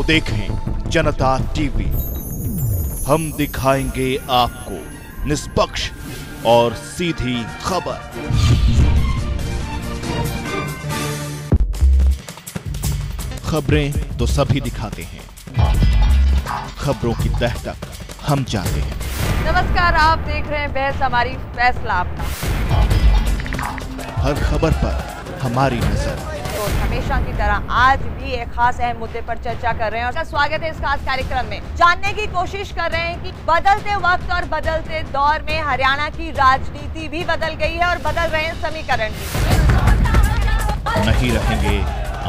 देखें जनता टीवी। हम दिखाएंगे आपको निष्पक्ष और सीधी खबर। खबरें तो सभी दिखाते हैं, खबरों की तह तक हम जाते हैं। नमस्कार, आप देख रहे हैं बहस हमारी फैसला अपना। हर खबर पर हमारी नजर। तो हमेशा की तरह आज भी एक खास अहम मुद्दे पर चर्चा कर रहे हैं और स्वागत है इस खास कार्यक्रम में। जानने की कोशिश कर रहे हैं कि बदलते वक्त और बदलते दौर में हरियाणा की राजनीति भी बदल गई है और बदल रहे हैं समीकरण भी। नहीं रहेंगे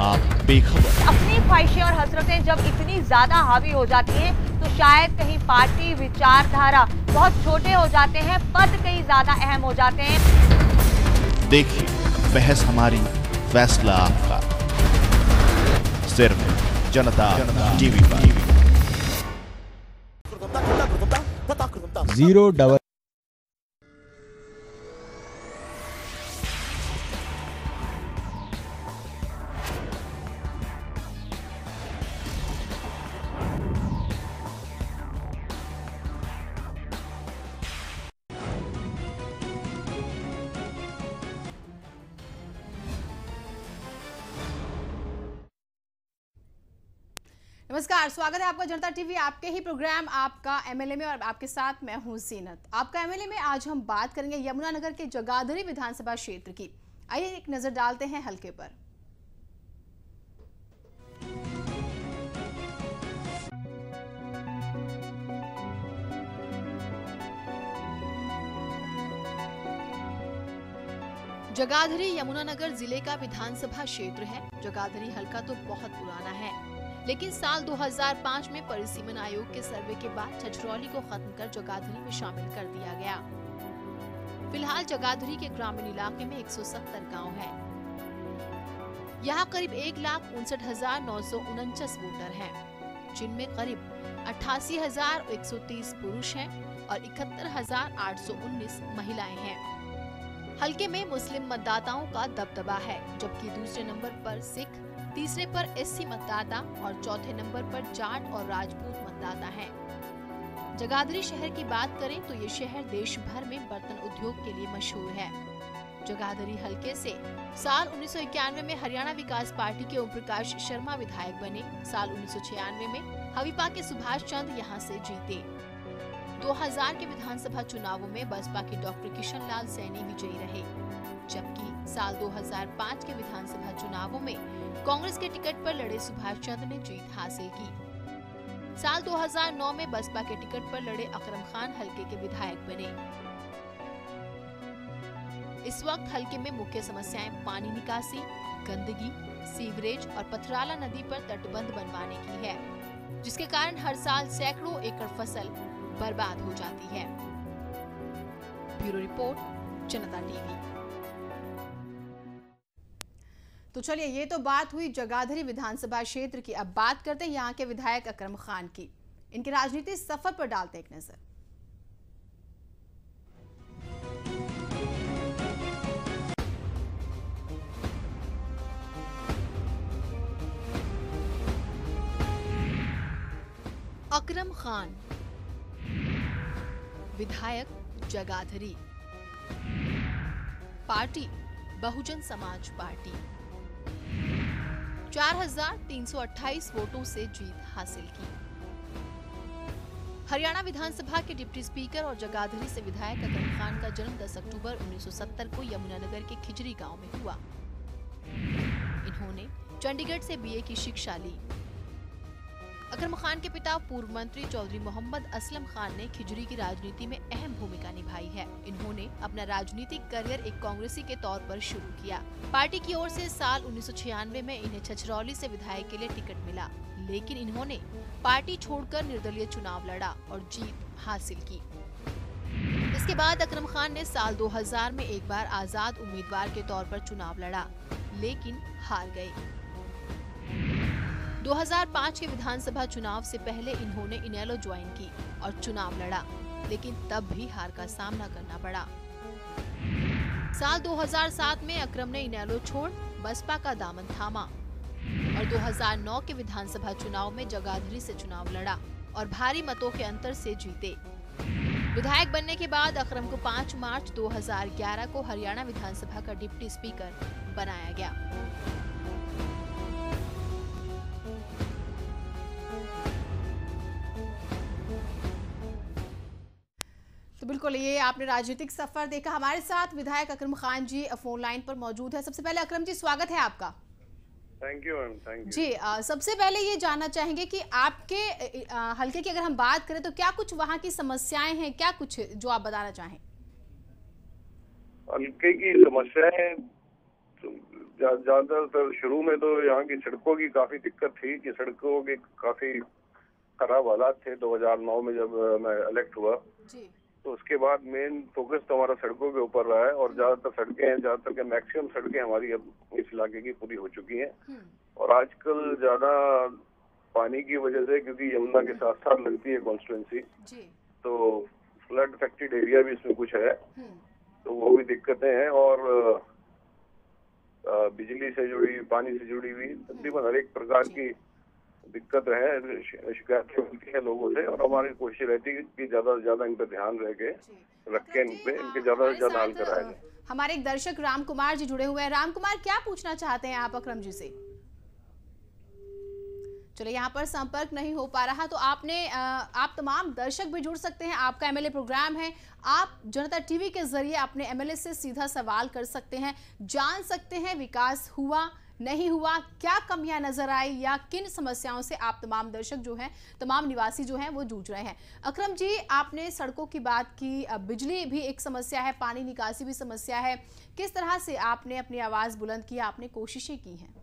आप बेखबर। अपनी ख्वाहिशें और हसरतें जब इतनी ज्यादा हावी हो जाती हैं तो शायद कहीं पार्टी विचारधारा बहुत छोटे हो जाते हैं, पद कहीं ज्यादा अहम हो जाते हैं। देखिए बहस हमारी फैसला आपका, सिर्फ जनता टीवी पर। 0 नमस्कार, स्वागत है आपका जनता टीवी आपके ही प्रोग्राम आपका एमएलए में और आपके साथ मैं हूं जीनत। आपका एमएलए में आज हम बात करेंगे यमुनानगर के जगाधरी विधानसभा क्षेत्र की। आइए एक नजर डालते हैं हल्के पर। जगाधरी यमुनानगर जिले का विधानसभा क्षेत्र है। जगाधरी हल्का तो बहुत पुराना है, लेकिन साल 2005 में परिसीमन आयोग के सर्वे के बाद छछरौली को खत्म कर जगाधरी में शामिल कर दिया गया। फिलहाल जगाधरी के ग्रामीण इलाके में 170 गांव हैं। यहाँ करीब 1,59,949 वोटर हैं, जिनमें करीब 88,130 पुरुष हैं और 71,819 महिलाएं हैं। हल्के में मुस्लिम मतदाताओं का दबदबा है, जबकि दूसरे नंबर पर सिख, तीसरे पर एससी मतदाता और चौथे नंबर पर जाट और राजपूत मतदाता हैं। जगाधरी शहर की बात करें तो ये शहर देश भर में बर्तन उद्योग के लिए मशहूर है। जगाधरी हल्के से साल 1991 में हरियाणा विकास पार्टी के ओम प्रकाश शर्मा विधायक बने। साल 1996 में हवीपा के सुभाष चंद्र यहाँ से जीते। 2000 के विधानसभा चुनावों में बसपा के डॉक्टर किशन लाल सैनी विजयी रहे, जबकि साल 2005 के विधानसभा चुनावों में कांग्रेस के टिकट पर लड़े सुभाष चंद्र ने जीत हासिल की। साल 2009 में बसपा के टिकट पर लड़े अकरम खान हल्के के विधायक बने। इस वक्त हल्के में मुख्य समस्याएं पानी निकासी, गंदगी, सीवरेज और पथराला नदी पर तटबंध बनवाने की है, जिसके कारण हर साल सैकड़ों एकड़ फसल बर्बाद हो जाती है। ब्यूरो रिपोर्ट, जनता टीवी। तो चलिए, ये तो बात हुई जगाधरी विधानसभा क्षेत्र की। अब बात करते हैं यहाँ के विधायक अकरम खान की। इनके राजनीतिक सफर पर डालते एक नजर। अकरम खान, विधायक जगाधरी, पार्टी बहुजन समाज पार्टी, 4,328 वोटों से जीत हासिल की। हरियाणा विधानसभा के डिप्टी स्पीकर और जगाधरी से विधायक अकरम खान का जन्म 10 अक्टूबर 1970 को यमुनानगर के खिजरी गांव में हुआ। इन्होंने चंडीगढ़ से बीए की शिक्षा ली। अकरम खान के पिता पूर्व मंत्री चौधरी मोहम्मद असलम खान ने खिजरी की राजनीति में अहम भूमिका निभाई है। इन्होंने अपना राजनीतिक करियर एक कांग्रेसी के तौर पर शुरू किया। पार्टी की ओर से साल 1996 में इन्हें छछरौली से विधायक के लिए टिकट मिला, लेकिन इन्होंने पार्टी छोड़कर निर्दलीय चुनाव लड़ा और जीत हासिल की। इसके बाद अकरम खान ने साल 2000 में एक बार आजाद उम्मीदवार के तौर पर चुनाव लड़ा, लेकिन हार गए। 2005 के विधानसभा चुनाव से पहले इन्होंने इनेलो ज्वाइन की और चुनाव लड़ा, लेकिन तब भी हार का सामना करना पड़ा। साल 2007 में अकरम ने इनेलो छोड़ बसपा का दामन थामा और 2009 के विधानसभा चुनाव में जगाधरी से चुनाव लड़ा और भारी मतों के अंतर से जीते। विधायक बनने के बाद अकरम को 5 मार्च 2011 को हरियाणा विधानसभा का डिप्टी स्पीकर बनाया गया। तो बिल्कुल ये आपने राजनीतिक सफर देखा। हमारे साथ विधायक अकरम खान जी फोन लाइन पर मौजूद है। सबसे पहले अकरम जी स्वागत है आपका। Thank you ma'am, thank you जी। सबसे पहले ये जानना चाहेंगे कि आपके हल्के की अगर हम बात करें तो क्या कुछ वहाँ की समस्याएं हैं, क्या कुछ जो आप बताना चाहें? हल्के की समस्याएं ज्यादातर शुरू में तो यहाँ की सड़कों की काफी दिक्कत थी कि सड़कों के काफी खराब हालात थे 2009 में जब मैं इलेक्ट हुआ जी। तो उसके बाद मेन फोकस तो हमारा सड़कों के ऊपर रहा है और ज्यादातर के मैक्सिमम सड़कें हमारी अब इस इलाके की पूरी हो चुकी हैं। और आजकल ज्यादा पानी की वजह से, क्योंकि यमुना के साथ साथ लगती है कॉन्स्टिट्यूंसी, तो फ्लड अफेक्टेड एरिया भी इसमें कुछ है, तो वो भी दिक्कतें हैं। और बिजली से जुड़ी, पानी से जुड़ी हुई तकरीबन हर एक प्रकार की दिक्कत है, शिकायतें मिलती है लोगों से। और हमारी कोशिश रहती है कि ज्यादा से ज्यादा इन पे ध्यान रख के इनके ज्यादा से ज्यादा हल कराया जाए। हमारे एक दर्शक राम कुमार जी जुड़े हुए हैं। राम कुमार, क्या पूछना चाहते हैं आप अकरम जी से? चलिए यहाँ पर संपर्क नहीं हो पा रहा, तो आप तमाम दर्शक भी जुड़ सकते हैं। आपका एमएलए प्रोग्राम है, आप जनता टीवी के जरिए अपने एमएलए से सीधा सवाल कर सकते हैं, जान सकते हैं विकास हुआ नहीं हुआ, क्या कमियां नजर आई, या किन समस्याओं से आप तमाम दर्शक जो हैं, तमाम निवासी जो हैं वो जूझ रहे हैं। अकरम जी, आपने सड़कों की बात की, बिजली भी एक समस्या है, पानी निकासी भी समस्या है। किस तरह से आपने अपनी आवाज बुलंद की, आपने कोशिशें की हैं?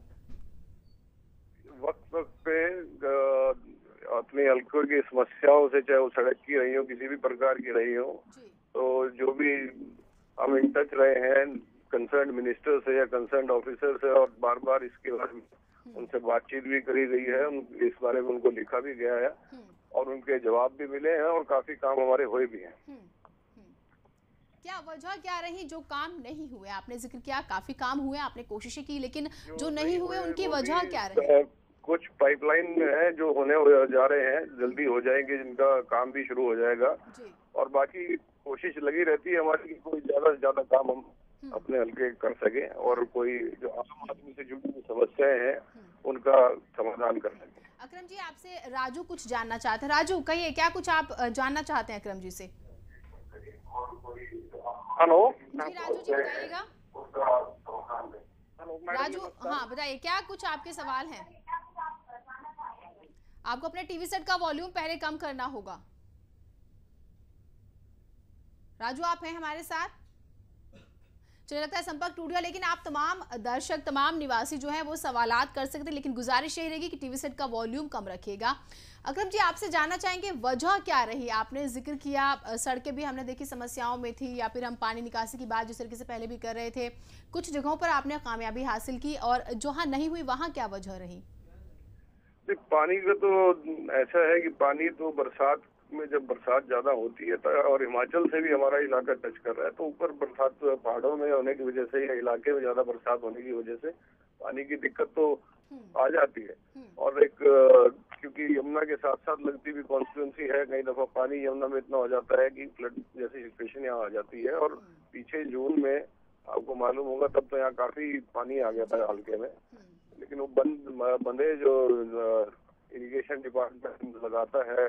वक्त पे अपने हल्कों की समस्याओं से, चाहे वो सड़क की रही हो, किसी भी प्रकार की रही हो, तो जो भी हम इन टच रहे हैं कंसर्न मिनिस्टर से या कंसर्न ऑफिसर से, और बार बार इसके बारे में उनसे बातचीत भी करी गई है, इस बारे में उनको लिखा भी गया है और उनके जवाब भी मिले हैं और काफी काम हमारे हुए भी हैं। क्या वजह क्या रही जो काम नहीं हुए? आपने जिक्र किया काफी काम हुए, आपने कोशिशें की, लेकिन जो नहीं हुए उनकी वजह क्या रही? कुछ पाइपलाइन में है जो होने जा रहे हैं, जल्दी हो जाएंगे, जिनका काम भी शुरू हो जाएगा। और बाकी कोशिश लगी रहती है हमारी कि कोई ज्यादा से ज्यादा काम हम अपने हल्के कर सके और कोई जो आम आदमी से जुड़ी हुई समस्याएं हैं उनका समाधान कर सके। अकरम जी, आपसे राजू कुछ जानना चाहते हैं। राजू, कहिए क्या कुछ आप जानना चाहते हैं अकरम जी से? हेलो जी राजू जी, बताइएगा। राजू, हाँ बताइए, क्या कुछ आपके सवाल हैं? आपको अपने टीवी सेट का वॉल्यूम पहले कम करना होगा। राजू, आप हैं हमारे साथ? चलिए, लगता है संपर्क टूट गया, लेकिन आप तमाम दर्शक, तमाम निवासी जो हैं वो सवालात कर सकते हैं, लेकिन गुजारिश यही रहेगी कि टीवी सेट का वॉल्यूम कम रखिएगा। अकरम जी, आपसे जानना चाहेंगे वजह क्या रही? आपने जिक्र किया सड़कें भी हमने देखी समस्याओं में थी, या फिर हम पानी निकासी की बात जिस तरीके से पहले भी कर रहे थे, कुछ जगहों पर आपने कामयाबी हासिल की, और जहाँ नहीं हुई वहाँ क्या वजह रही? पानी का तो ऐसा है कि पानी तो बरसात में, जब बरसात ज्यादा होती है और हिमाचल से भी हमारा इलाका टच कर रहा है, तो ऊपर बरसात पहाड़ों में होने की वजह से या इलाके में ज्यादा बरसात होने की वजह से पानी की दिक्कत तो आ जाती है। और एक क्योंकि यमुना के साथ साथ लगती भी कॉन्स्टिट्यूंसी है, कई दफा पानी यमुना में इतना हो जाता है कि फ्लड जैसी सिचुएशन यहाँ आ जाती है। और पीछे जून में आपको मालूम होगा, तब तो यहाँ काफी पानी आ गया था हल्के में, लेकिन वो बंदे जो इरिगेशन डिपार्टमेंट लगाता है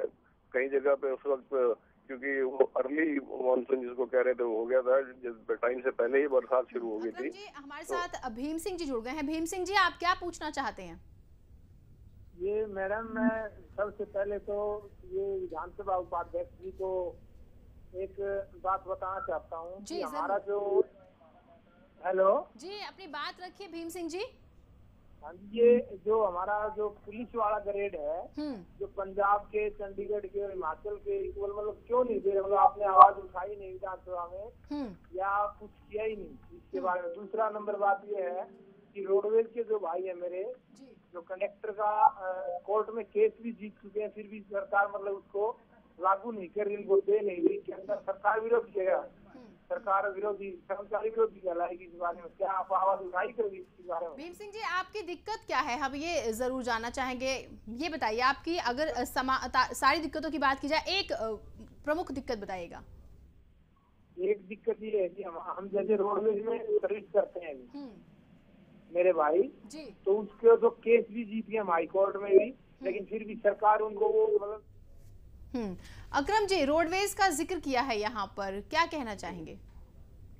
कई जगह पे उस वक्त, क्योंकि वो अर्ली मानसून जिसको कह रहे थे वो हो गया था, जिस टाइम से पहले ही बरसात शुरू हो गई थी। जी, हमारे साथ भीम सिंह जी जुड़ गए हैं। भीम सिंह जी, आप क्या पूछना चाहते हैं? ये मैडम, मैं सबसे पहले तो ये विधानसभा उपाध्यक्ष जी को एक बात बताना चाहता हूँ कि हमारा जो, हेलो जी, अपनी बात रखिए भीम सिंह जी। ये जो हमारा जो पुलिस वाला ग्रेड है, जो पंजाब के, चंडीगढ़ के और हिमाचल के इक्वल, मतलब क्यों नहीं दे रहे? मतलब आपने आवाज उठाई नहीं विधानसभा में या कुछ किया ही नहीं इसके बारे में। दूसरा नंबर बात ये है कि रोडवेज के जो भाई है मेरे, जो कंडक्टर का कोर्ट में केस भी जीत चुके हैं, फिर भी सरकार मतलब उसको लागू नहीं कर रही, उनको दे नहीं रही, के अंदर सरकार विरोध किएगा। सरकार विरोधी, कर्मचारी विरोधी कहलाएगी। इस बारे में क्या आप आवाज उठाई करोगी इस बारे में? भीम सिंह जी, आपकी दिक्कत क्या है, हम ये जरूर जानना चाहेंगे। ये बताइए, आपकी अगर सारी दिक्कतों की बात की जाए, एक प्रमुख दिक्कत बताइएगा। एक दिक्कत ये है कि हम जैसे रोडवेज में सर्विस करते हैं मेरे भाई जी, तो उसके तो केस भी जीती हम हाई कोर्ट में भी, लेकिन फिर भी सरकार उनको वो मतलब। अकरम जी, रोडवेज का जिक्र किया है यहाँ पर, क्या कहना चाहेंगे?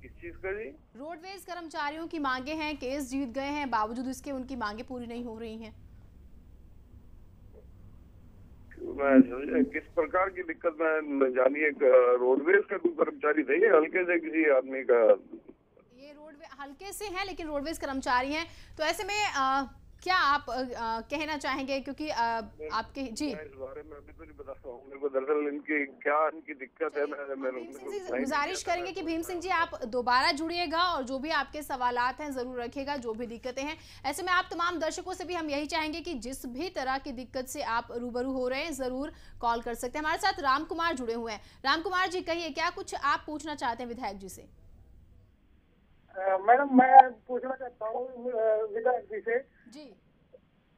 किस चीज का जी? रोडवेज कर्मचारियों की मांगे हैं, केस जीत गए हैं, बावजूद इसके उनकी मांगे पूरी नहीं हो रही हैं। किस प्रकार की दिक्कत में जानिए? रोडवेज का कोई कर्मचारी थे या हल्के से किसी आदमी का? ये रोडवेज हल्के से हैं, लेकिन रोडवेज कर्मचारी हैं। तो ऐसे में क्या आप कहना चाहेंगे, क्योंकि आपके जी इस बारे में अभी तो नहीं बता सकता हूँ। मेरे को दरअसल इनकी दिक्कत है। भीम सिंह जी गुजारिश करेंगे कि भीम सिंह जी आप दोबारा जुड़िएगा और जो भी आपके सवालात हैं जरूर रखिएगा, जो भी दिक्कतें हैं। ऐसे में आप तमाम दर्शकों से भी हम यही चाहेंगे कि जिस भी तरह की दिक्कत से आप रूबरू हो रहे हैं जरूर कॉल कर सकते हैं। हमारे साथ राम कुमार जुड़े हुए हैं। राम कुमार जी, कहिए, क्या कुछ आप पूछना चाहते हैं विधायक जी से? मैडम, मैं पूछना चाहता हूँ विधायक जी से। जी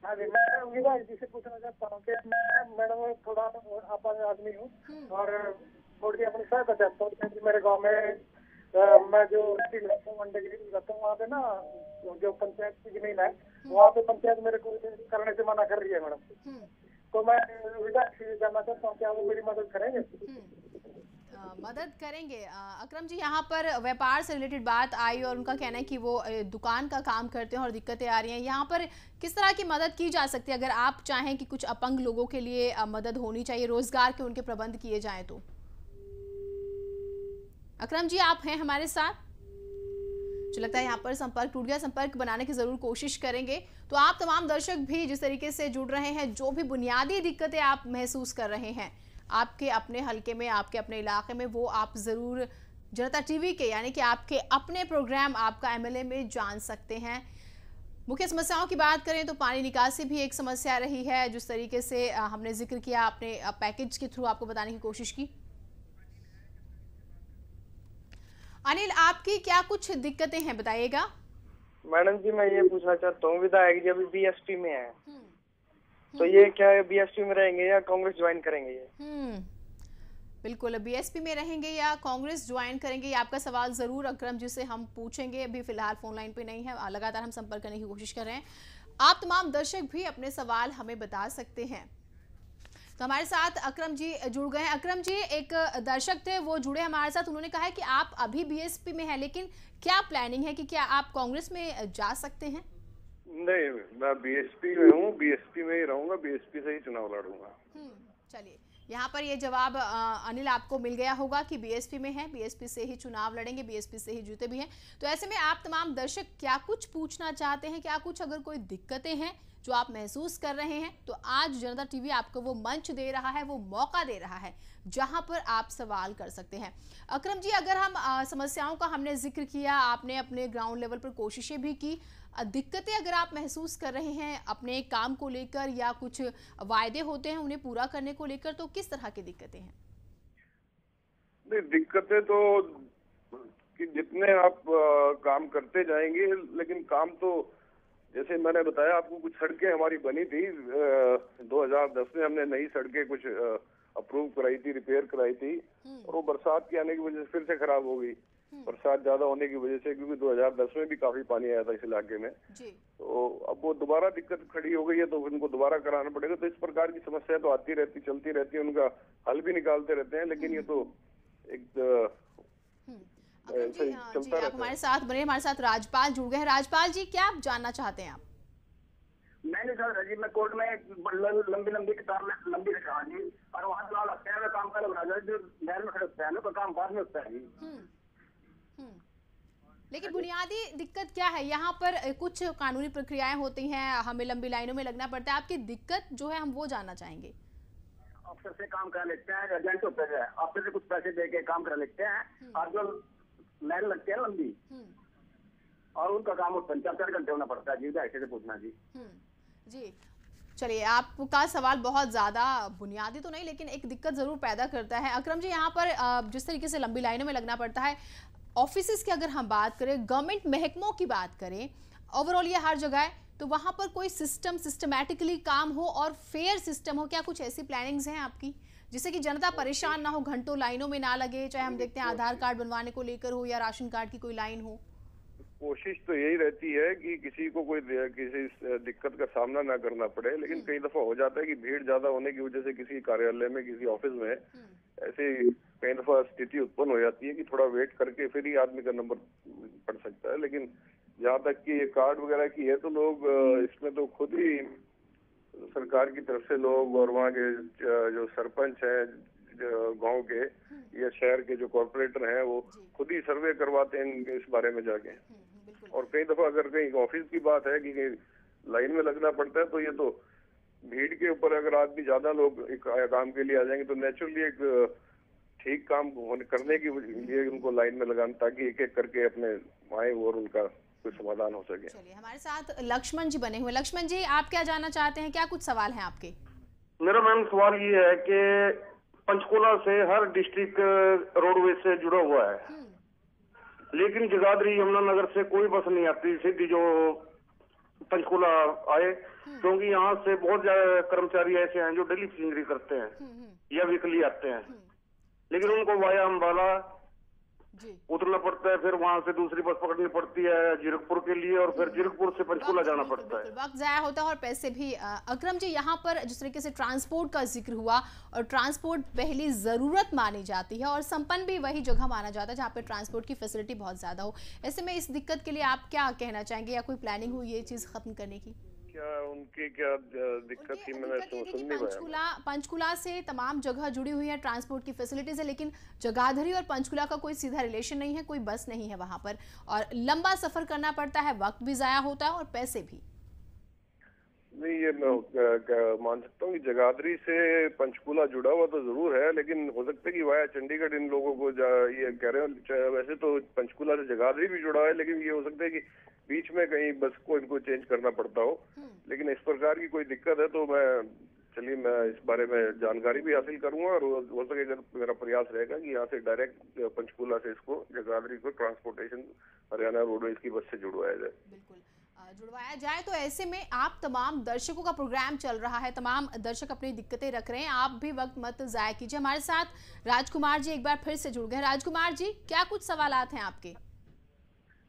हाँ जी, मैं विधायक जी से पूछना चाहता हूँ कि मैडम थोड़ा आपात आदमी हूँ और थोड़ी अपनी सहायता चाहता हूँ, क्योंकि मेरे गांव में मैं जो रहता हूँ अंडे की रहता हूँ, वहाँ पे ना जो पंचायत की जमीन है वहाँ पे पंचायत मेरे को करने से मना कर रही है मैडम। तो मैं विधायक से जानना चाहता हूँ क्या वो मेरी मदद करेंगे? मदद करेंगे। अकरम जी, यहाँ पर व्यापार से रिलेटेड बात आई और उनका कहना है कि वो दुकान का काम करते हैं और दिक्कतें आ रही हैं। यहाँ पर किस तरह की मदद की जा सकती है, अगर आप चाहें कि कुछ अपंग लोगों के लिए मदद होनी चाहिए, रोजगार के उनके प्रबंध किए जाएं तो? अकरम जी, आप हैं हमारे साथ? मुझे लगता है यहाँ पर संपर्क टूट गया। संपर्क बनाने की जरूर कोशिश करेंगे। तो आप तमाम दर्शक भी जिस तरीके से जुड़ रहे हैं, जो भी बुनियादी दिक्कतें आप महसूस कर रहे हैं आपके अपने हलके में, आपके अपने इलाके में, वो आप जरूर जनता टीवी के यानी कि आपके अपने प्रोग्राम आपका एमएलए में जान सकते हैं। मुख्य समस्याओं की बात करें तो पानी निकासी भी एक समस्या रही है, जिस तरीके से हमने जिक्र किया, आपने पैकेज के थ्रू आपको बताने की कोशिश की। अनिल, आपकी क्या कुछ दिक्कतें हैं, बताइएगा। मैडम जी, मैं ये पूछना चाहता हूँ, विधायक जी अभी बीएसपी में है, तो ये क्या बीएसपी में रहेंगे या कांग्रेस ज्वाइन करेंगे? ये बिल्कुल, बीएसपी में रहेंगे या कांग्रेस ज्वाइन करेंगे, ये आपका सवाल जरूर अकरम जी से हम पूछेंगे। अभी फिलहाल फोन लाइन पे नहीं है, लगातार हम संपर्क करने की कोशिश कर रहे हैं। आप तमाम दर्शक भी अपने सवाल हमें बता सकते हैं। तो हमारे साथ अकरम जी जुड़ गए हैं। अकरम जी, एक दर्शक थे, वो जुड़े हमारे साथ। उन्होंने कहा है कि आप अभी बीएसपी में हैं, लेकिन क्या प्लानिंग है कि क्या आप कांग्रेस में जा सकते हैं? नहीं, मैं बीएसपी में हूँ, बीएसपी में ही रहूंगा, बीएसपी से ही चुनाव लड़ूंगा। चलिए, यहाँ पर ये जवाब अनिल आपको मिल गया होगा कि बीएसपी में है, बीएसपी से ही चुनाव लड़ेंगे, बीएसपी से ही जीते भी हैं। तो ऐसे में आप तमाम दर्शक क्या कुछ पूछना चाहते हैं, क्या कुछ अगर कोई दिक्कतें हैं जो आप महसूस कर रहे हैं, तो आज जनता टीवी आपको वो मंच दे रहा है, वो मौका दे रहा है जहां पर आप सवाल कर सकते हैं। अकरम जी, अगर हम समस्याओं का हमने जिक्र किया, आपने अपने ग्राउंड लेवल पर कोशिशें भी की, दिक्कतें अगर आप महसूस कर रहे हैं अपने काम को लेकर या कुछ वायदे होते हैं उन्हें पूरा करने को लेकर, तो किस तरह की दिक्कतें हैं? नहीं, दिक्कतें तो कि जितने आप काम करते जाएंगे, लेकिन काम तो जैसे मैंने बताया आपको, कुछ सड़कें हमारी बनी थी 2010 में, हमने नई सड़कें कुछ अप्रूव कराई थी, रिपेयर कराई थी, और वो बरसात के आने की वजह से फिर से खराब हो गई। बरसात ज्यादा होने की वजह से, क्योंकि 2010 में भी काफी पानी आया था इस इलाके में, तो अब वो दोबारा दिक्कत खड़ी हो गई है, तो उनको दोबारा कराना पड़ेगा। तो इस प्रकार की समस्या तो आती रहती, चलती रहती है, उनका हल भी निकालते रहते हैं, लेकिन ये तो एक जी, आप हमारे साथ बने। हमारे साथ राजपाल जुड़ गए हैं। राजपाल जी, क्या आप जानना चाहते हैं? आप मैंने सर जी, मैं कोर्ट में लंबी किताब में लंबी रखा जी, और वहाँ तो लगता है काम कर नहर में खड़े हैं तो काम बाद में होता है। लेकिन बुनियादी दिक्कत क्या है? यहाँ पर कुछ कानूनी प्रक्रियाएं होती हैं, हमें लंबी लाइनों में लगना पड़ता है। आपकी दिक्कत जो है हम वो जानना चाहेंगे। अफसर से काम करा लेते हैं, एजेंट होते हैं, अफसर से कुछ पैसे दे के काम करा लेते हैं, और जो लाइन लगती है लंबी, और उनका काम 4 घंटे होना पड़ता है जी। ऐसे से पूछना जी। जी, चलिए, आपका सवाल बहुत ज्यादा बुनियादी तो नहीं, लेकिन एक दिक्कत जरूर पैदा करता है। अकरम जी, यहाँ पर जिस तरीके से लंबी लाइनों में लगना पड़ता है, ऑफिसेस की अगर हम बात करें, गवर्नमेंट महकमों की बात करें, ओवरऑल ये हर जगह है, तो वहां पर कोई सिस्टमेटिकली काम हो और फेयर सिस्टम हो, क्या कुछ ऐसी प्लानिंग्स हैं आपकी जिससे कि जनता परेशान ना हो, घंटों लाइनों में ना लगे, चाहे हम देखते हैं आधार कार्ड बनवाने को लेकर हो या राशन कार्ड की कोई लाइन हो? कोशिश तो यही रहती है कि किसी को कोई किसी दिक्कत का सामना ना करना पड़े, लेकिन कई दफा हो जाता है कि भीड़ ज्यादा होने की वजह से किसी कार्यालय में, किसी ऑफिस में ऐसे कई दफा स्थिति उत्पन्न हो जाती है कि थोड़ा वेट करके फिर ही आदमी का नंबर पड़ सकता है। लेकिन जहाँ तक कि ये कार्ड वगैरह की है तो लोग इसमें तो खुद ही सरकार की तरफ से लोग और वहाँ के जो सरपंच हैं गांव के या शहर के जो कॉर्पोरेटर हैं वो खुद ही सर्वे करवाते हैं इस बारे में जाके। और कई दफा अगर कहीं ऑफिस की बात है कि लाइन में लगना पड़ता है तो ये तो भीड़ के ऊपर अगर आदमी ज्यादा लोग एक काम के लिए आ जाएंगे तो नेचुरली एक ठीक काम करने के लिए उनको लाइन में लगाना, ताकि एक एक करके अपने आए और उनका कोई समाधान हो सके। चलिए, हमारे साथ लक्ष्मण जी बने हुए। लक्ष्मण जी, आप क्या जानना चाहते हैं, क्या कुछ सवाल हैं आपके? मेरा मैम सवाल ये है कि पंचकुला से हर डिस्ट्रिक्ट रोडवेज से जुड़ा हुआ है, लेकिन जगाधरी यमुनानगर से कोई बस नहीं आती सीधी जो पंचकुला आए, क्योंकि यहाँ से बहुत ज्यादा कर्मचारी ऐसे हैं जो डेली पैसेंजरी करते हैं या वीकली आते हैं, लेकिन उनको वाया अम्बाला उतरना पड़ता है, फिर वहां से दूसरी बस पकड़नी पड़ती है जीरकपुर के लिए, और फिर जीरकपुर से पंचकुला जाना पड़ता है। वक्त जाया होता है और पैसे भी। अकरम जी, यहाँ पर जिस तरीके से ट्रांसपोर्ट का जिक्र हुआ, और ट्रांसपोर्ट पहली जरूरत मानी जाती है और संपन्न भी वही जगह माना जाता है जहाँ पे ट्रांसपोर्ट की फैसिलिटी बहुत ज्यादा हो, ऐसे में इस दिक्कत के लिए आप क्या कहना चाहेंगे, या कोई प्लानिंग हुई ये चीज खत्म करने की? क्या उनकी क्या दिक्कत थी, मैंने सुन नहीं पाया। पंचकुला से तमाम जगह जुड़ी हुई है ट्रांसपोर्ट की फैसिलिटीज है, लेकिन जगाधरी और पंचकुला का कोई सीधा रिलेशन नहीं है, कोई बस नहीं है वहां पर, और लंबा सफर करना पड़ता है, वक्त भी जाया होता है और पैसे भी। नहीं, ये मैं मान सकता हूँ कि जगाधरी से पंचकुला जुड़ा हुआ तो जरूर है, लेकिन हो सकता है कि वाया चंडीगढ़ इन लोगों को ये कह रहे हैं। वैसे तो पंचकुला से जगाधरी भी जुड़ा है, लेकिन ये हो सकता है कि बीच में कहीं बस को इनको चेंज करना पड़ता हो। लेकिन इस प्रकार की कोई दिक्कत है तो मैं इस बारे में जानकारी भी हासिल करूंगा, और हो सके मेरा प्रयास रहेगा कि यहाँ से डायरेक्ट पंचकुला से इसको जगाधरी को ट्रांसपोर्टेशन हरियाणा रोडवेज की बस से जुड़वाया जाए। बिल्कुल जुड़वाया जाए। तो ऐसे में आप तमाम दर्शकों का प्रोग्राम चल रहा है, तमाम दर्शक अपनी दिक्कतें रख रहे हैं, आप भी वक्त मत जाया कीजिए। हमारे साथ राजकुमार जी एक बार फिर से जुड़ गए। राजकुमार जी, क्या कुछ सवालात हैं आपके?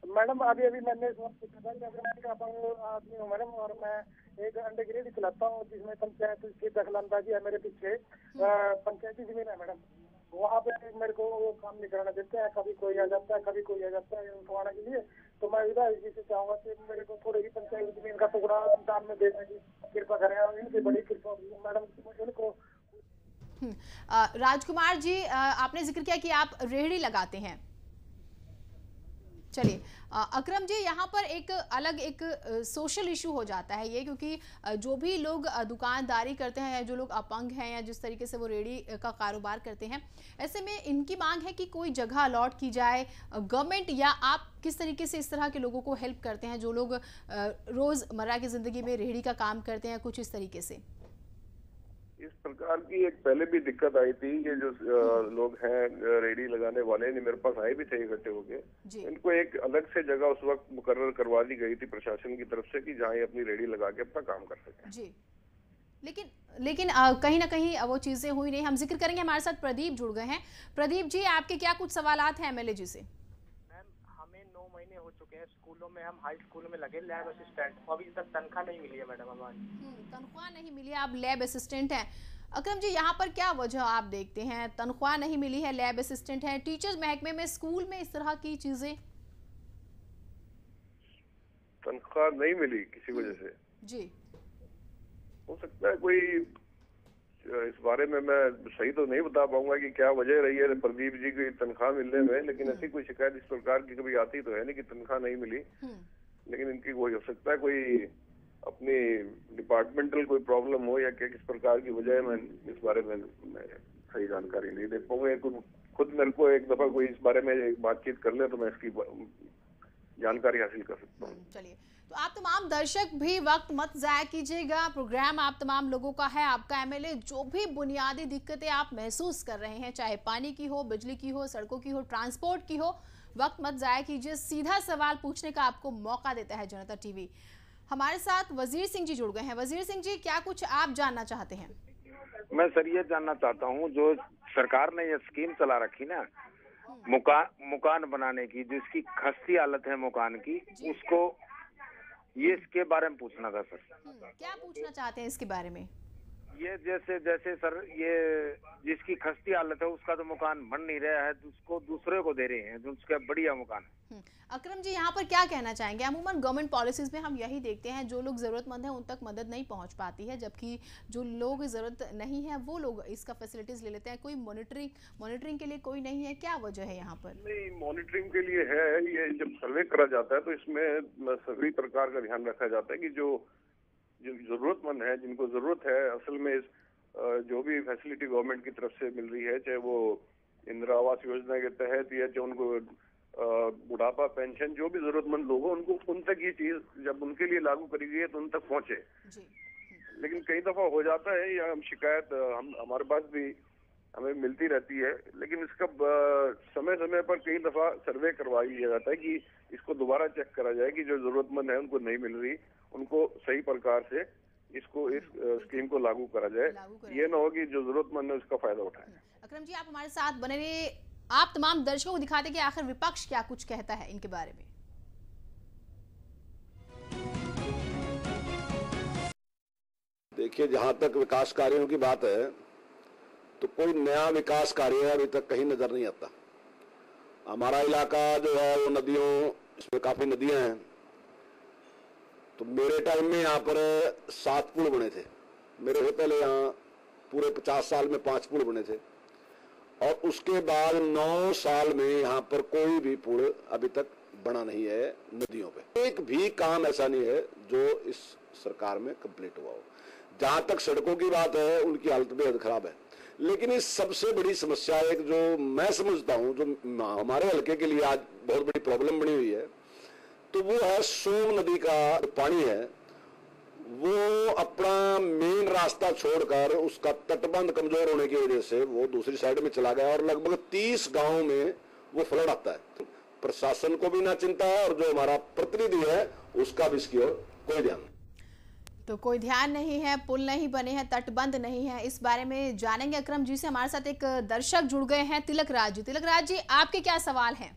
मैडम, अभी मैंने पूछा था कि आदमी हूँ मैडम, और मैं एक अंडरग्रेड चलाता हूँ जिसमें पंचायत की दखलंदाजी है मेरे पीछे। पंचायती जमीन है मैडम, वहाँ पे मेरे को वो काम नहीं कराना देते हैं, कभी कोई आ जाता है कभी कोई आ जाता है उठवाने के लिए। तो मैं इधर से चाहूंगा कि मेरे को थोड़ी पंचायती जमीन का टुकड़ा दान में देने की कृपा करें, इनकी बड़ी कृपा मैडम इनको। राजकुमार जी, आपने जिक्र किया कि आप रेहड़ी लगाते हैं। चलिए अकरम जी, यहाँ पर एक अलग एक सोशल इशू हो जाता है ये, क्योंकि जो भी लोग दुकानदारी करते हैं या जो लोग अपंग हैं या जिस तरीके से वो रेहड़ी का कारोबार करते हैं, ऐसे में इनकी मांग है कि कोई जगह अलॉट की जाए गवर्नमेंट, या आप किस तरीके से इस तरह के लोगों को हेल्प करते हैं जो लोग रोजमर्रा की जिंदगी में रेहड़ी का काम करते हैं, कुछ इस तरीके से? इस प्रकार की एक पहले भी दिक्कत आई थी। ये जो लोग हैं रेडी लगाने वाले मेरे पास आए भी थे इकट्ठे होके, इनको एक अलग से जगह उस वक्त मुकर्रर करवा दी गई थी प्रशासन की तरफ से कि जहाँ ये अपनी रेडी लगा के अपना काम कर सकें। जी, लेकिन कहीं ना कहीं वो चीजें हुई नहीं। हम जिक्र करेंगे, हमारे साथ प्रदीप जुड़ गए हैं। प्रदीप जी, आपके क्या कुछ सवालात हैं एमएलए जी से? हमें 9 महीने हो चुके हैं स्कूलों में, हम हाई स्कूल में लगे लैब असिस्टेंट, अभी तक तनख्वाह नहीं मिली है मैडम हमारी। तनख्वाह नहीं मिली, आप लैब असिस्टेंट हैं। अकरम जी, यहाँ पर क्या वजह आप देखते हैं? तनख्वाह नहीं मिली है, लैब असिस्टेंट है, टीचर्स महकमे में, स्कूल में इस तरह की चीजें? तनख्वाह नहीं मिली किसी वजह से? जी, हो सकता है कोई, इस बारे में मैं सही तो नहीं बता पाऊंगा कि क्या वजह रही है प्रदीप जी की तनख्वाह मिलने में, लेकिन ऐसी कोई शिकायत इस प्रकार की कभी आती तो है नहीं कि तनख्वाह नहीं मिली। लेकिन इनकी कोई हो सकता है कोई अपनी डिपार्टमेंटल कोई प्रॉब्लम हो या किस प्रकार की वजह है, मैं इस बारे में मैं सही जानकारी नहीं दे पाऊंगा। खुद मेरे को एक दफा कोई इस बारे में बातचीत कर ले तो मैं इसकी जानकारी हासिल कर सकता हूँ। चलिए, तो आप तमाम दर्शक भी वक्त मत जाया कीजिएगा, प्रोग्राम आप तमाम लोगों का है, आपका एमएलए जो भी बुनियादी दिक्कतें आप महसूस कर रहे हैं, चाहे पानी की हो, बिजली की हो, सड़कों की हो, ट्रांसपोर्ट की हो, वक्त मत जाया कीजिए, सीधा सवाल पूछने का आपको मौका देता है जनता टीवी। हमारे साथ वजीर सिंह जी जुड़ गए हैं। वजीर सिंह जी, क्या कुछ आप जानना चाहते हैं? मैं सर ये जानना चाहता हूँ, जो सरकार ने ये स्कीम चला रखी ना मकान बनाने की, जिसकी खस्ती हालत है मकान की, उसको ये इसके बारे में पूछना था सर। क्या पूछना चाहते हैं इसके बारे में? ये जैसे सर, ये जिसकी खस्ती हालत है उसका तो मकान बन नहीं रहा है, उसको दूसरे को दे रहे हैं जो उसका बढ़िया मकान है। अकरम जी, यहाँ पर क्या कहना चाहेंगे? अमूमन गवर्नमेंट पॉलिसीज में हम यही देखते हैं, जो लोग जरूरतमंद हैं उन तक मदद नहीं पहुँच पाती है, जबकि जो लोग जरूरत नहीं है वो लोग इसका फैसिलिटीज ले लेते हैं। कोई मॉनिटरिंग के लिए कोई नहीं है, क्या वजह है यहाँ पर? नहीं, मॉनिटरिंग के लिए है। ये जब सर्वे करा जाता है तो इसमें सभी प्रकार का ध्यान रखा जाता है कि जो जरूरतमंद है, जिनको जरूरत है, असल में जो भी फैसिलिटी गवर्नमेंट की तरफ से मिल रही है, चाहे वो इंदिरा आवास योजना के तहत या चाहे उनको बुढ़ापा पेंशन, जो भी जरूरतमंद लोग हैं उनको उन तक ये चीज जब उनके लिए लागू करी गई है तो उन तक पहुंचे। लेकिन कई दफा हो जाता है, या शिकायत हमारे पास भी हमें मिलती रहती है, लेकिन इसका समय समय पर कई दफा सर्वे करवाई जाता है कि इसको दोबारा चेक करा जाए कि जो जरूरतमंद है उनको नहीं मिल रही, उनको सही प्रकार से इस स्कीम को लागू करा जाए। ये ना हो कि जो जरूरतमंद है उसका फायदा उठाए। अकरम जी, आप हमारे साथ बने रहिए। आप तमाम दर्शकों को दिखाते कि आखिर विपक्ष क्या कुछ कहता है इनके बारे में। देखिए, जहां तक विकास कार्यों की बात है तो कोई नया विकास कार्य अभी तक कहीं नजर नहीं आता। हमारा इलाका जो है वो नदियों, इसमें काफी नदियां हैं, तो मेरे टाइम में यहाँ पर 7 पुल बने थे। मेरे से पहले यहाँ पूरे 50 साल में 5 पुल बने थे, और उसके बाद 9 साल में यहाँ पर कोई भी पुल अभी तक बना नहीं है नदियों पे। एक भी काम ऐसा नहीं है जो इस सरकार में कंप्लीट हुआ हो। जहां तक सड़कों की बात है, उनकी हालत बेहद खराब है। लेकिन इस सबसे बड़ी समस्या एक जो मैं समझता हूं, जो हमारे हल्के के लिए आज बहुत बड़ी प्रॉब्लम बनी हुई है, तो वो है सोम नदी का पानी है, वो अपना मेन रास्ता छोड़कर उसका तटबंध कमजोर होने की वजह से वो दूसरी साइड में चला गया, और लगभग 30 गांव में वो फ्लड आता है। प्रशासन को भी ना चिंता है, और जो हमारा प्रतिनिधि है उसका भी इसकी ओर कोई ध्यान नहीं। तो कोई ध्यान नहीं है, पुल नहीं बने हैं, तटबंध नहीं है। इस बारे में जानेंगे अकरम जी से। हमारे साथ एक दर्शक जुड़ गए हैं, तिलक राज जी। तिलक राज जी, आपके क्या सवाल हैं?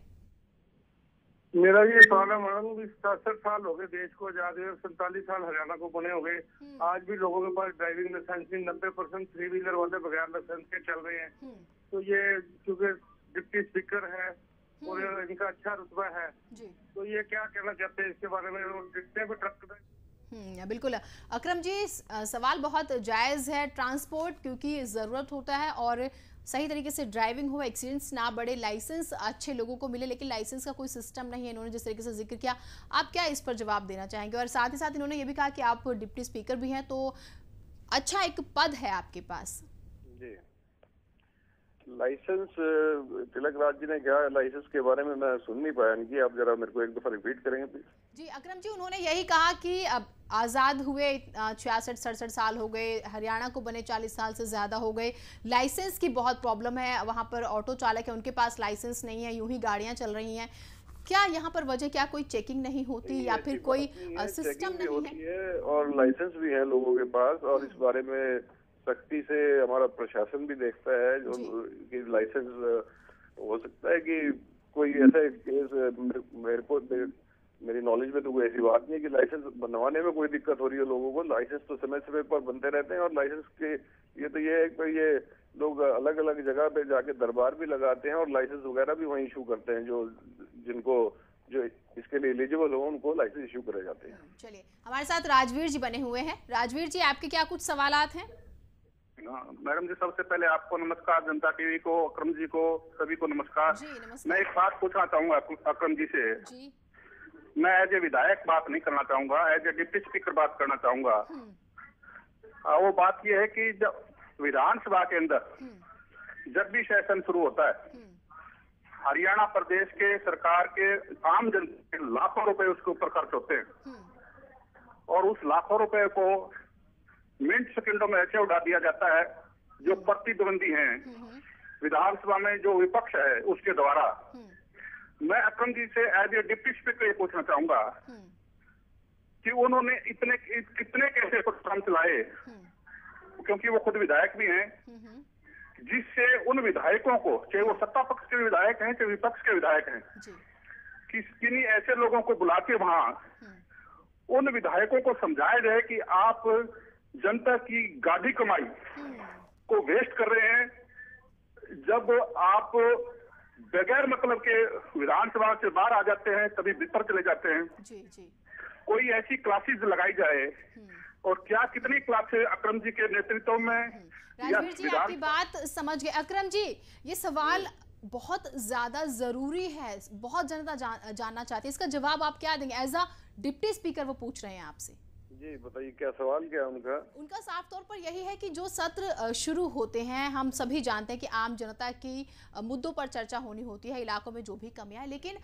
मेरा ये सवाल है मैडम, 67 साल हो गए देश को आजाद हुए, 47 साल हरियाणा को बने हो गए, आज भी लोगों के पास ड्राइविंग लाइसेंस नहीं, 90% 3 व्हीलर वाले बगैर लाइसेंस के चल रहे हैं। तो ये क्योंकि डिप्टी स्पीकर है और इनका अच्छा रुतबा है, तो ये क्या कहना चाहते हैं इसके बारे में? जितने भी ट्रक बिल्कुल अकरम जी, सवाल बहुत जायज़ है। ट्रांसपोर्ट क्योंकि ज़रूरत होता है, और सही तरीके से ड्राइविंग हो, एक्सीडेंट्स ना बढ़े, लाइसेंस अच्छे लोगों को मिले, लेकिन लाइसेंस का कोई सिस्टम नहीं है। इन्होंने जिस तरीके से जिक्र किया, आप क्या इस पर जवाब देना चाहेंगे? और साथ ही साथ इन्होंने ये भी कहा कि आप डिप्टी स्पीकर भी हैं, तो अच्छा एक पद है आपके पास। जी, लाइसेंस, तिलक राज जी ने कहा लाइसेंस के बारे में मैं सुन नहीं पाया इनकी, आप जरा मेरे को एक दफा रिपीट करेंगे प्लीज। जी अकरम जी, उन्होंने यही कहा कि अब आज़ाद हुए 66-67 साल हो गए, हरियाणा को बने 40 साल से ज़्यादा हो गए, लाइसेंस की बहुत प्रॉब्लम है। वहाँ पर ऑटो चालक है, उनके पास लाइसेंस नहीं है, यूं ही गाड़ियाँ चल रही हैं। क्या यहाँ पर वजह क्या कोई चेकिंग नहीं होती, या फिर कोई सिस्टम नहीं है? और लाइसेंस भी है लोगों के पास, और इस बारे में सख्ती से हमारा प्रशासन भी देखता है जो कि लाइसेंस हो सकता है कि कोई ऐसा केस मेरी नॉलेज में तो कोई ऐसी बात नहीं है कि लाइसेंस बनवाने में कोई दिक्कत हो रही है लोगों को। लाइसेंस तो समय समय पर बनते रहते हैं, और लाइसेंस के ये तो ये है कि ये लोग अलग अलग जगह पे जाके दरबार भी लगाते हैं, और लाइसेंस वगैरह भी वहीं इशू करते हैं। जो इसके लिए एलिजिबल हो उनको लाइसेंस इशू करे जाते हैं। चलिए, हमारे साथ राजवीर जी बने हुए हैं। राजवीर जी, आपके क्या कुछ सवालात हैं? मैडम जी, सबसे पहले आपको नमस्कार, जनता टीवी को, अकरम जी को, सभी को नमस्कार। मैं एक बात पूछना चाहूंगा अकरम जी से। मैं एज ए विधायक बात नहीं करना चाहूंगा, एज ए डिप्टी स्पीकर बात करना चाहूंगा। वो बात ये है कि जब विधानसभा के अंदर जब भी सेशन शुरू होता है, हरियाणा प्रदेश के सरकार के आम जनता के लाखों रुपए उसके ऊपर खर्च होते हैं, और उस लाखों रुपए को मिनट सेकंडों में ऐसे उड़ा दिया जाता है जो प्रतिद्वंदी हैं विधानसभा में, जो विपक्ष है उसके द्वारा। मैं अकरम जी से एज ए डिप्टी स्पीकर ये पूछना चाहूंगा कि उन्होंने कितने कैसे प्रोग्राम चलाए, क्योंकि वो खुद विधायक भी हैं, जिससे उन विधायकों को, चाहे वो सत्ता पक्ष के विधायक हैं चाहे विपक्ष के विधायक हैं, किन्हीं ऐसे लोगों को बुला के वहां उन विधायकों को समझाया जाए कि आप जनता की गाढ़ी कमाई को वेस्ट कर रहे हैं, जब आप बगैर मतलब के विधानसभा से बाहर आ जाते हैं तभी भीतर चले जाते हैं। कोई ऐसी क्लासेस लगाई जाए, और क्या कितनी क्लासेस अकरम जी के नेतृत्व में। राजवीर जी आपकी बात समझ गए। अकरम जी, ये सवाल बहुत ज्यादा जरूरी है, बहुत जनता जानना चाहती है, इसका जवाब आप क्या देंगे? एज अ डिप्टी स्पीकर वो पूछ रहे हैं आपसे। जी बताइए, क्या सवाल क्या है उनका? उनका साफ तौर पर यही है कि जो सत्र शुरू होते हैं, हम सभी जानते हैं कि आम जनता की मुद्दों पर चर्चा होनी होती है, इलाकों में जो भी कमियां हैं, लेकिन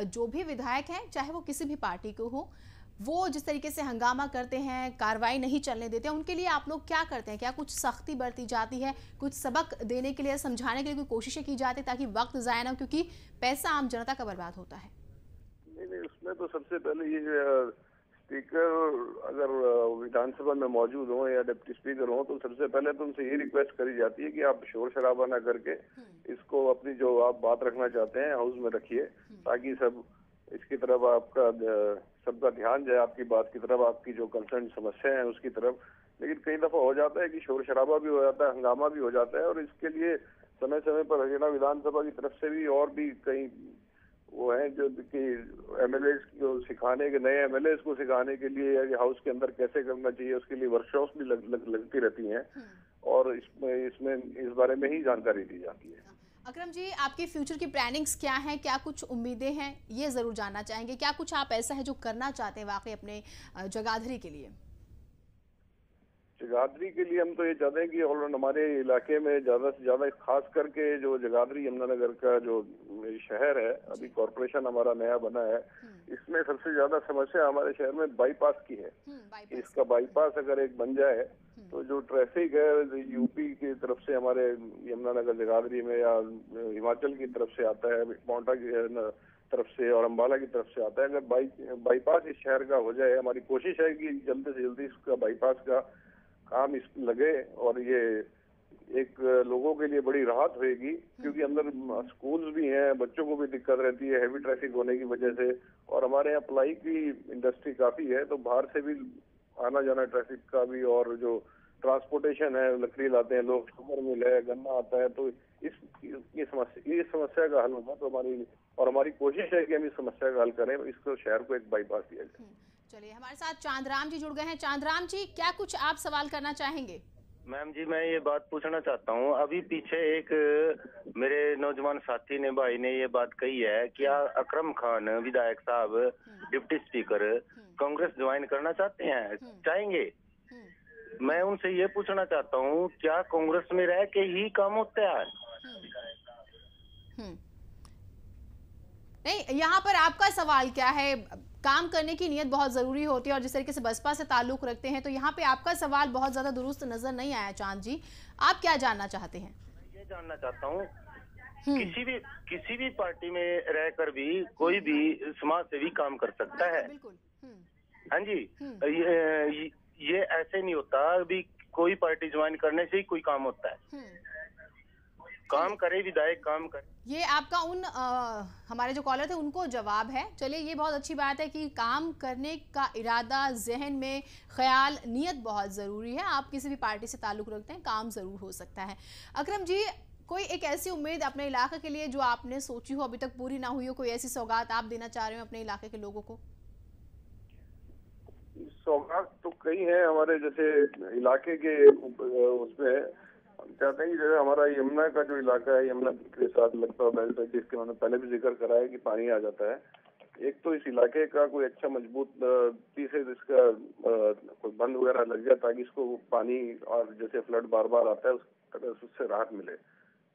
जो भी विधायक हैं, चाहे वो किसी भी पार्टी को हो, वो जिस तरीके से हंगामा करते हैं, कार्रवाई नहीं चलने देते हैं, उनके लिए आप लोग क्या करते हैं? क्या कुछ सख्ती बरती जाती है? कुछ सबक देने के लिए, समझाने के लिए कोई कोशिशें की जाती है ताकि वक्त जाया ना हो, क्योंकि पैसा आम जनता का बर्बाद होता है? नहीं, उसमें तो सबसे पहले ये स्पीकर अगर विधानसभा में मौजूद हो या डिप्टी स्पीकर हो, तो सबसे पहले तो उनसे ये रिक्वेस्ट करी जाती है कि आप शोर शराबा ना करके इसको अपनी जो आप बात रखना चाहते हैं हाउस में रखिए, ताकि सब इसकी तरफ आपका सबका ध्यान जाए आपकी बात की तरफ, आपकी जो कंसर्न समस्या है उसकी तरफ। लेकिन कई दफा हो जाता है कि शोर शराबा भी हो जाता है, हंगामा भी हो जाता है, और इसके लिए समय समय पर हरियाणा विधानसभा की तरफ से भी और भी कई वो हैं जो कि एमएलए को सिखाने के, नए एमएलए को सिखाने के लिए या हाउस के अंदर कैसे करना चाहिए उसके लिए वर्कशॉप्स भी लगती रहती हैं, और इसमें इस बारे में ही जानकारी दी जाती है। अकरम जी, आपकी फ्यूचर की प्लानिंग्स क्या हैं? क्या कुछ उम्मीदें हैं? ये जरूर जानना चाहेंगे। क्या कुछ आप ऐसा है जो करना चाहते हैं वाकई अपने जगाधरी के लिए? जगाधरी के लिए हम तो ये चाहते हैं कि हमारे इलाके में ज्यादा से ज्यादा, खास करके जो जगाधरी यमुनानगर का जो शहर है, अभी कॉरपोरेशन हमारा नया बना है, इसमें सबसे ज्यादा समस्या हमारे शहर में बाईपास की है। इसका बाईपास अगर एक बन जाए तो जो ट्रैफिक है यूपी की तरफ से हमारे यमुनानगर जगाधरी में, या हिमाचल की तरफ से आता है, पांवटा की तरफ से और अम्बाला की तरफ से आता है, अगर बाईपास इस शहर का हो जाए, हमारी कोशिश है कि जल्दी से जल्दी इसका बाईपास का काम इस लगे, और ये एक लोगों के लिए बड़ी राहत होगी, क्योंकि अंदर स्कूल्स भी हैं, बच्चों को भी दिक्कत रहती है हैवी ट्रैफिक होने की वजह से, और हमारे यहाँ प्लाई की इंडस्ट्री काफी है, तो बाहर से भी आना जाना ट्रैफिक का भी, और जो ट्रांसपोर्टेशन है, लकड़ी लाते हैं लोग, शुगर मिल है, गन्ना आता है, तो ये समस्या का हल होगा तो हमारी कोशिश है कि हम इस समस्या का हल करें, इसको शहर को एक बाईपास दिया जाए। चलिए, हमारे साथ चांदराम जी जुड़ गए हैं। चांदराम जी, क्या कुछ आप सवाल करना चाहेंगे? मैम जी, मैं ये बात पूछना चाहता हूँ, अभी पीछे एक मेरे नौजवान साथी ने, भाई ने ये बात कही है, क्या अकरम खान विधायक साहब डिप्टी स्पीकर कांग्रेस ज्वाइन करना चाहते हैं, चाहेंगे? मैं उनसे ये पूछना चाहता हूँ, क्या कांग्रेस में रह के ही काम होता है? नहीं, यहाँ पर आपका सवाल क्या है? काम करने की नीयत बहुत जरूरी होती है, और जिस तरीके से बसपा से ताल्लुक रखते हैं, तो यहाँ पे आपका सवाल बहुत ज्यादा दुरुस्त नजर नहीं आया। चांद जी, आप क्या जानना चाहते हैं? ये जानना चाहता हूँ, किसी भी पार्टी में रहकर भी कोई भी समाज सेवी काम कर सकता है। बिल्कुल। हाँ जी, ये ऐसे नहीं होता अभी कोई पार्टी ज्वाइन करने से ही कोई काम होता है। काम करे विधायक, काम करे। ये आपका उन हमारे जो कॉलर थे उनको जवाब है। चलिए, ये बहुत अच्छी बात है कि काम करने का इरादा, जहन में ख्याल, नियत बहुत ज़रूरी है। आप किसी भी पार्टी से ताल्लुक़ रखते हैं, काम ज़रूर हो सकता है। अकरम जी, कोई एक ऐसी उम्मीद अपने इलाके के लिए जो आपने सोची हो, अभी तक पूरी ना हुई हो, कोई ऐसी सौगात आप देना चाह रहे हो अपने इलाके के लोगों को? सौगात तो कई है हमारे, जैसे इलाके के उसमें हम चाहते हैं कि जैसे हमारा यमुना का जो इलाका है, यमुना के साथ लगता बेल्ट है, जिसके मैंने पहले भी जिक्र करा है कि पानी आ जाता है। एक तो इस इलाके का कोई अच्छा मजबूत से इसका कोई बंद वगैरह लग जाए, ताकि इसको पानी और जैसे फ्लड बार बार आता है उससे राहत मिले।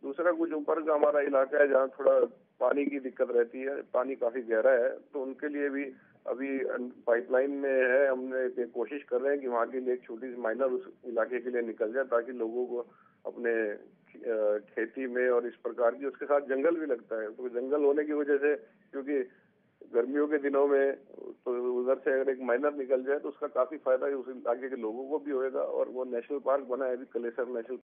दूसरा, कुछ ऊपर का हमारा इलाका है जहाँ थोड़ा पानी की दिक्कत रहती है, पानी काफी गहरा है, तो उनके लिए भी अभी पाइपलाइन में है। हमने कोशिश कर रहे हैं कि वहाँ के लिए एक छोटी सी माइनर उस इलाके के लिए निकल जाए, ताकि लोगों को अपने खेती में और इस प्रकार की, उसके साथ जंगल भी लगता है। तो जंगल होने की वजह से, क्योंकि गर्मियों के दिनों में तो उधर से अगर एक माइनर निकल जाए तो उसका काफी फायदा उस इलाके के लोगों को भी होएगा। और वो नेशनल पार्क बना है अभी, कलेसर नेशनल